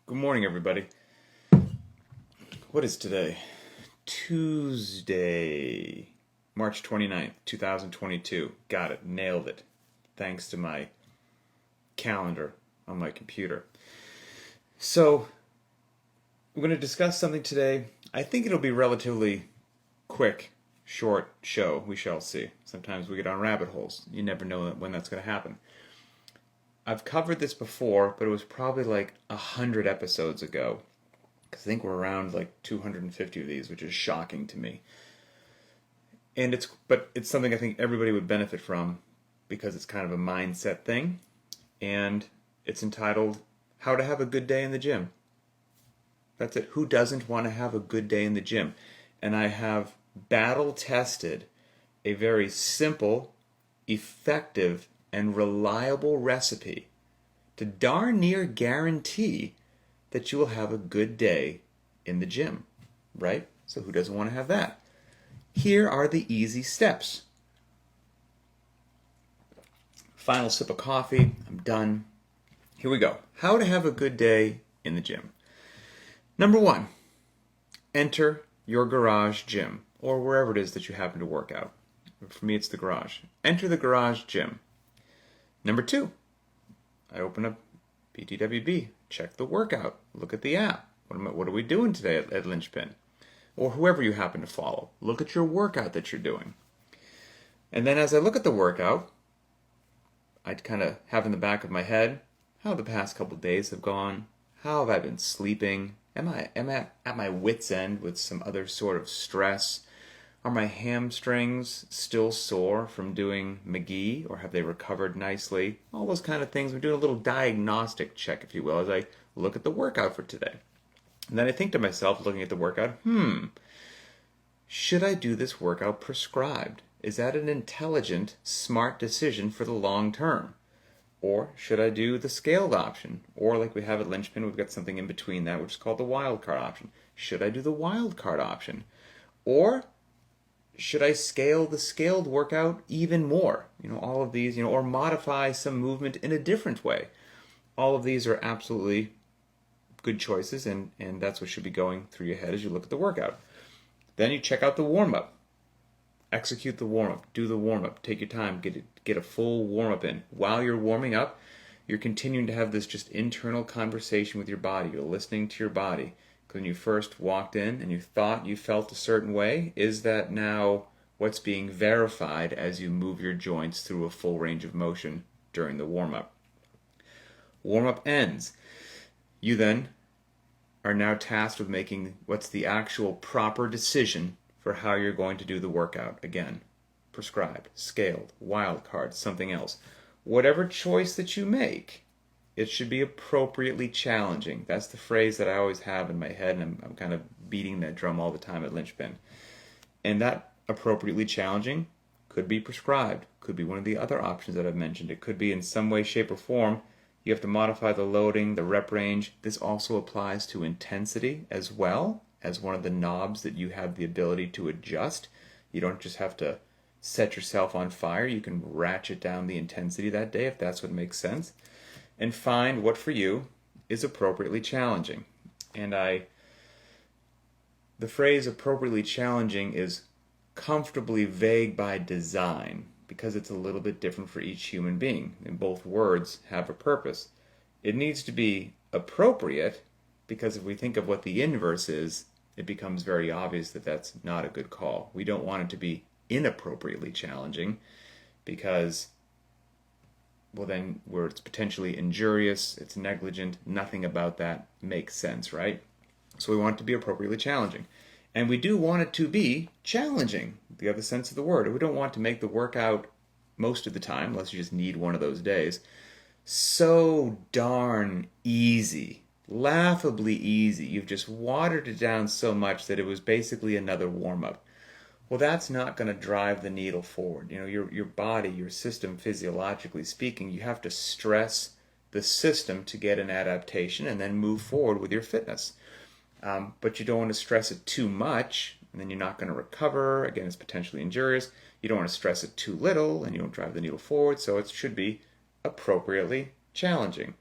Good morning, everybody. What is today? Tuesday, March 29th, 2022. Got it. Nailed it. Thanks to my calendar on my computer. So, we're going to discuss something today. I think it'll be relatively quick, short show. We shall see. Sometimes we get on rabbit holes. You never know when that's going to happen. I've covered this before, but it was probably like 100 episodes ago. I think we're around like 250 of these, which is shocking to me. But it's something I think everybody would benefit from because it's kind of a mindset thing. And it's entitled, How to Have a Good Day in the Gym. That's it. Who doesn't want to have a good day in the gym? And I have battle tested a very simple, effective, and reliable recipe to darn near guarantee that you will have a good day in the gym, right? So who doesn't want to have that? Here are the easy steps. Final sip of coffee. I'm done. Here we go. How to have a good day in the gym. Number 1, enter your garage gym or wherever it is that you happen to work out. For me, it's the garage. Enter the garage gym. Number 2, I open up BTWB, check the workout, look at the app. What are we doing today at Linchpin? Or whoever you happen to follow. Look at your workout that you're doing. And then as I look at the workout, I kind of have in the back of my head how the past couple days have gone. How have I been sleeping? Am I at my wit's end with some other sort of stress? Are my hamstrings still sore from doing McGee, or have they recovered nicely? All those kind of things. I'm doing a little diagnostic check, if you will, as I look at the workout for today. And then I think to myself, looking at the workout, should I do this workout prescribed? Is that an intelligent, smart decision for the long term? Or should I do the scaled option? Or like we have at Linchpin, we've got something in between that, which is called the wild card option. Should I do the wild card option? Or should I scale the scaled workout even more? All of these, or modify some movement in a different way. All of these are absolutely good choices, and that's what should be going through your head as you look at the workout. Then you check out the warm-up. Execute the warm-up. Do the warm-up. Take your time. Get a full warm-up in. While you're warming up, you're continuing to have this just internal conversation with your body. You're listening to your body. When you first walked in and you thought you felt a certain way, is that now what's being verified as you move your joints through a full range of motion during the warm-up? Warm-up ends. You then are now tasked with making what's the actual proper decision for how you're going to do the workout. Again, prescribed, scaled, wild card, something else. Whatever choice that you make, it should be appropriately challenging. That's the phrase that I always have in my head, and I'm kind of beating that drum all the time at Linchpin. And that appropriately challenging could be prescribed, could be one of the other options that I've mentioned. It could be in some way, shape, or form. You have to modify the loading, the rep range. This also applies to intensity as well as one of the knobs that you have the ability to adjust. You don't just have to set yourself on fire. You can ratchet down the intensity that day if that's what makes sense. And find what for you is appropriately challenging. And the phrase appropriately challenging is comfortably vague by design because it's a little bit different for each human being. And both words have a purpose. It needs to be appropriate because if we think of what the inverse is, it becomes very obvious that that's not a good call. We don't want it to be inappropriately challenging because then where it's potentially injurious, it's negligent, nothing about that makes sense, right? So we want it to be appropriately challenging. And we do want it to be challenging, the other sense of the word. We don't want to make the workout most of the time, unless you just need one of those days, so darn easy, laughably easy. You've just watered it down so much that it was basically another warm-up. Well, that's not going to drive the needle forward. Your body, your system, physiologically speaking, you have to stress the system to get an adaptation and then move forward with your fitness. But you don't want to stress it too much, and then you're not going to recover. Again, it's potentially injurious. You don't want to stress it too little, and you don't drive the needle forward. So it should be appropriately challenging.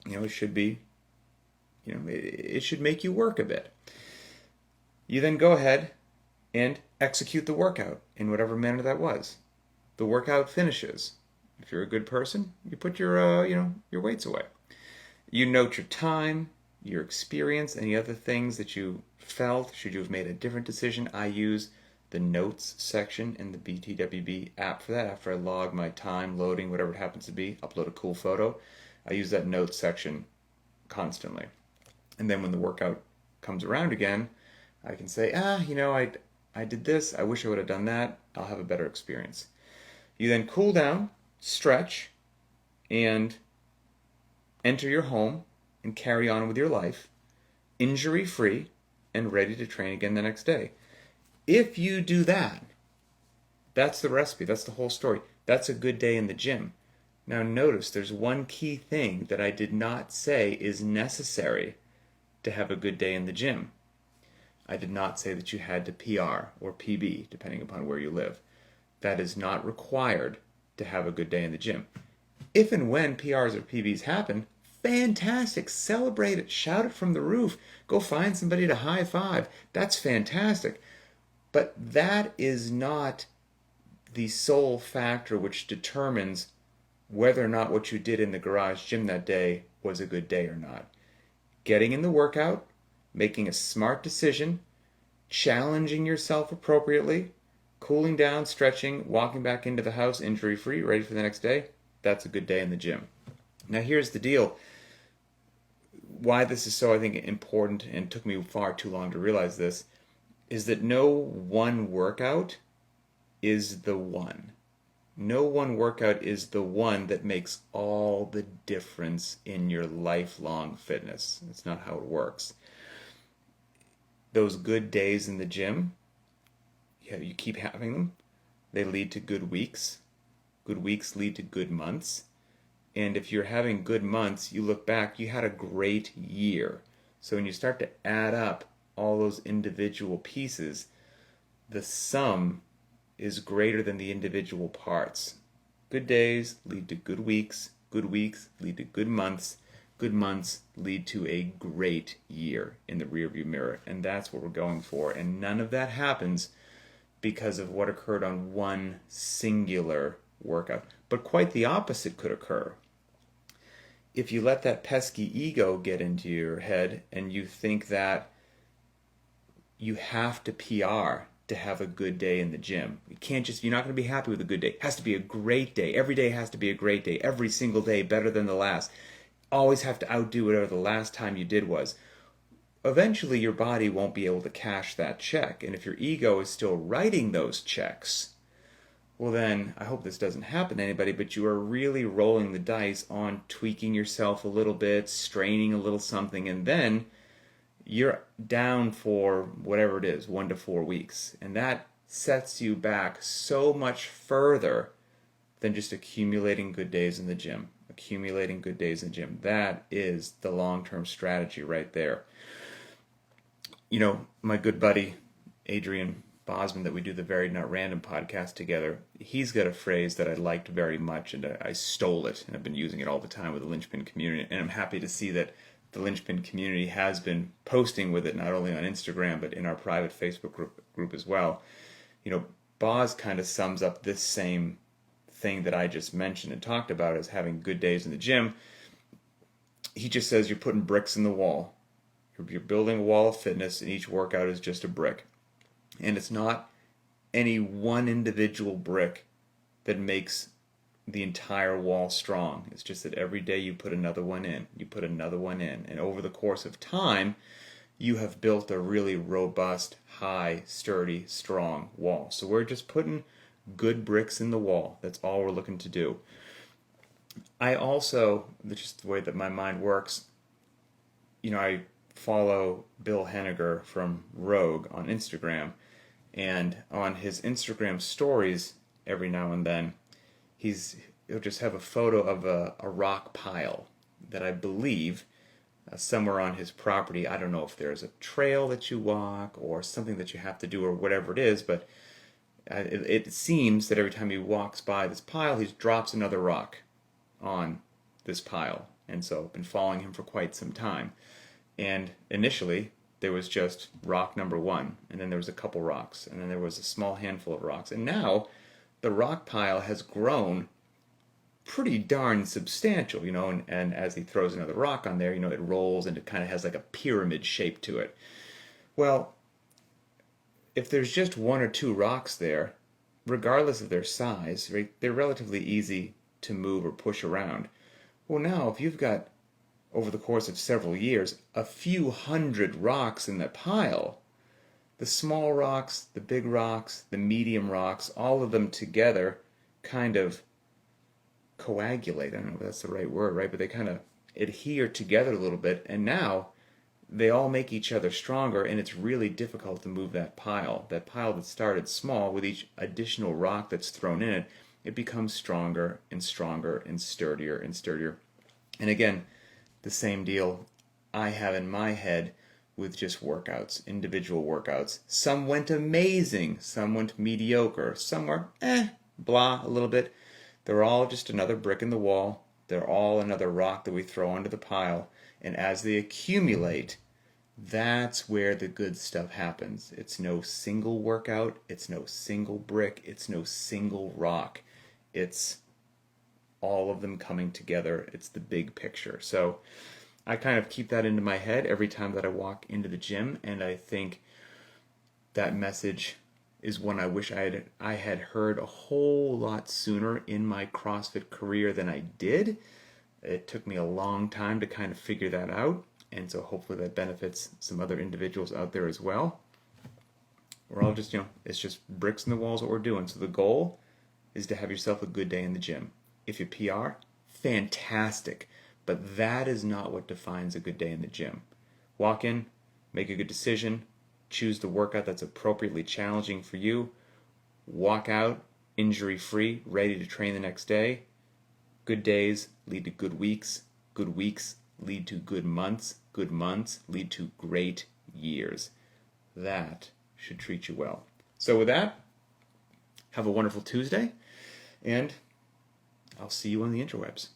It should be it should make you work a bit. You then go ahead and execute the workout in whatever manner that was. The workout finishes. If you're a good person, you put your weights away. You note your time, your experience, any other things that you felt. Should you have made a different decision? I use the notes section in the BTWB app for that. After I log my time, loading, whatever it happens to be, upload a cool photo, I use that notes section constantly. And then when the workout comes around again, I can say, I did this. I wish I would have done that. I'll have a better experience. You then cool down, stretch, and enter your home and carry on with your life, injury-free and ready to train again the next day. If you do that, that's the recipe. That's the whole story. That's a good day in the gym. Now notice there's one key thing that I did not say is necessary to have a good day in the gym. I did not say that you had to PR or PB, depending upon where you live. That is not required to have a good day in the gym. If and when PRs or PBs happen, fantastic. Celebrate it. Shout it from the roof. Go find somebody to high five. That's fantastic. But that is not the sole factor which determines whether or not what you did in the garage gym that day was a good day or not. Getting in the workout, making a smart decision, challenging yourself appropriately, cooling down, stretching, walking back into the house injury-free, ready for the next day, that's a good day in the gym. Now here's the deal. Why this is so, I think, important, and took me far too long to realize this, is that no one workout is the one. No one workout is the one that makes all the difference in your lifelong fitness. That's not how it works. Those good days in the gym, you keep having them. They lead to good weeks. Good weeks lead to good months. And if you're having good months, you look back, you had a great year. So when you start to add up all those individual pieces, the sum is greater than the individual parts. Good days lead to good weeks lead to good months lead to a great year in the rearview mirror. And that's what we're going for. And none of that happens because of what occurred on one singular workout. But quite the opposite could occur. If you let that pesky ego get into your head and you think that you have to PR to have a good day in the gym. You're not going to be happy with a good day. It has to be a great day. Every day has to be a great day. Every single day better than the last. Always have to outdo whatever the last time you did was. Eventually your body won't be able to cash that check. And if your ego is still writing those checks, well then, I hope this doesn't happen to anybody, but you are really rolling the dice on tweaking yourself a little bit, straining a little something, and then you're down for whatever it is, 1 to 4 weeks. And that sets you back so much further than just accumulating good days in the gym. Accumulating good days in the gym. That is the long-term strategy right there. You know, my good buddy, Adrian Bosman, that we do the Varied Not Random podcast together, he's got a phrase that I liked very much, and I stole it, and I've been using it all the time with the Linchpin community, and I'm happy to see that the Linchpin community has been posting with it, not only on Instagram, but in our private Facebook group as well. You know, Boz kind of sums up this same thing that I just mentioned and talked about as having good days in the gym. He just says you're putting bricks in the wall. You're building a wall of fitness, and each workout is just a brick. And it's not any one individual brick that makes the entire wall strong. It's just that every day you put another one in, you put another one in, and over the course of time, you have built a really robust, high, sturdy, strong wall. So we're just putting good bricks in the wall. That's all we're looking to do. I also, just the way that my mind works, you know, I follow Bill Henniger from Rogue on Instagram, and on his Instagram stories every now and then, he'll just have a photo of a rock pile that I believe somewhere on his property. I don't know if there's a trail that you walk or something that you have to do or whatever it is, but it seems that every time he walks by this pile, he drops another rock on this pile. And so I've been following him for quite some time. And initially, there was just rock number one, and then there was a couple rocks, and then there was a small handful of rocks. And now, the rock pile has grown pretty darn substantial, and as he throws another rock on there, it rolls and it kind of has like a pyramid shape to it. Well, if there's just one or two rocks there, regardless of their size, right, they're relatively easy to move or push around. Well, now, if you've got, over the course of several years, a few hundred rocks in that pile, the small rocks, the big rocks, the medium rocks, all of them together kind of coagulate. I don't know if that's the right word, right? But they kind of adhere together a little bit, and now they all make each other stronger, and it's really difficult to move that pile. That pile that started small, with each additional rock that's thrown in it, it becomes stronger and stronger and sturdier and sturdier. And again, the same deal I have in my head with just workouts, individual workouts. Some went amazing, some went mediocre, some were blah, a little bit. They're all just another brick in the wall. They're all another rock that we throw onto the pile. And as they accumulate, that's where the good stuff happens. It's no single workout. It's no single brick. It's no single rock. It's all of them coming together. It's the big picture. So I kind of keep that into my head every time that I walk into the gym, and I think that message is one I wish I had heard a whole lot sooner in my CrossFit career than I did. It took me a long time to kind of figure that out, and so hopefully that benefits some other individuals out there as well. We're all just, it's just bricks in the walls what we're doing. So the goal is to have yourself a good day in the gym. If you PR, fantastic, but that is not what defines a good day in the gym. Walk in, make a good decision, choose the workout that's appropriately challenging for you, walk out injury-free, ready to train the next day. Good days lead to good weeks lead to good months lead to great years. That should treat you well. So with that, have a wonderful Tuesday, and I'll see you on the interwebs.